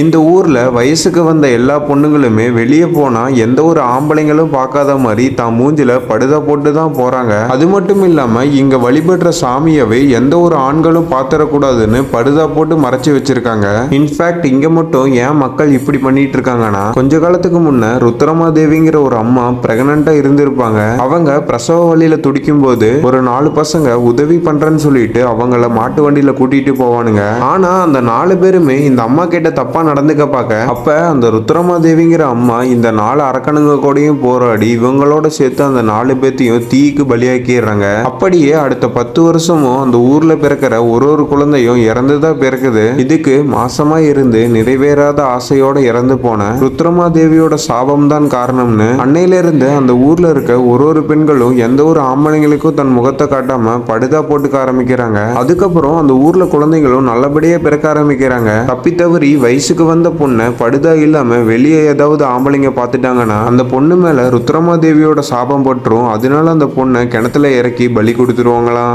இந்த ஊர்ல வயசுக்கு வந்த எல்லா பொண்ணுங்களுமே வெளியே போனா எந்த ஒரு ஆம்பளைங்களும் பார்க்காத மாதிரி தான் மூஞ்சில படுதா போட்டு தான் போறாங்க. அது மட்டும் இல்லாம இங்க வழிபடுற சாமியவே எந்த ஒரு ஆண்களும் பாத்திரக்கூடாதுன்னு படுதா போட்டு மறைச்சு வச்சிருக்காங்க. இன்ஃபேக்ட் இங்க மட்டும் ஏன் மக்கள் இப்படி பண்ணிட்டு இருக்காங்கன்னா, கொஞ்ச காலத்துக்கு முன்ன ருத்ரமாதேவிங்கிற ஒரு அம்மா பிரெக்னண்டா இருந்திருப்பாங்க. அவங்க பிரசவ வழியில துடிக்கும் போது ஒரு 4 பசங்க உதவி பண்றேன்னு சொல்லிட்டு அவங்கள மாட்டு வண்டியில கூட்டிட்டு போவானுங்க. ஆனா அந்த 4 பேருமே இந்த அம்மா கிட்ட தப்பா நடந்துக்க பார்க்க, அப்ப அந்த ருத்ரமாதேவிங்கிற அம்மா இந்த 4 அரக்கனுங்க கூடயும் போராடி இவங்களோட சேர்த்து அந்த 4 பேத்தையும் தீக்கு பலியாக்கிடுறாங்க. அப்படியே அடுத்த 10 வருஷமும் அந்த ஊர்ல பிறக்கிற ஒரு குழந்தையும் இறந்துதான் பிறக்குது. இதுக்கு மாசமா இருந்து நிறைவேறாத ஆசையோட இறந்து போன ருத்ரமாதேவியோட சாபம் தான் காரணம்னு அன்னையில இருந்து அந்த ஊர்ல இருக்க ஒரு பெண்களும் எந்த ஒரு ஆம்பளைங்களுக்கும் தன் முகத்தை காட்டாம படுதா போட்டுக்க ஆரம்பிக்கிறாங்க. அதுக்கப்புறம் அந்த ஊர்ல குழந்தைகளும் நல்லபடியா பிறக்க ஆரம்பிக்கிறாங்க. தப்பி தவறி வயசுக்கு வந்த பொண்ணை படுதா இல்லாம வெளியே ஏதாவது ஆம்பளைங்க பார்த்துட்டாங்கன்னா அந்த பொண்ணு மேல ருத்ரமாதேவியோட சாபம் பற்றும். அதனால அந்த பொண்ணை கிணத்துல இறக்கி பலி கொடுத்துருவாங்களாம்.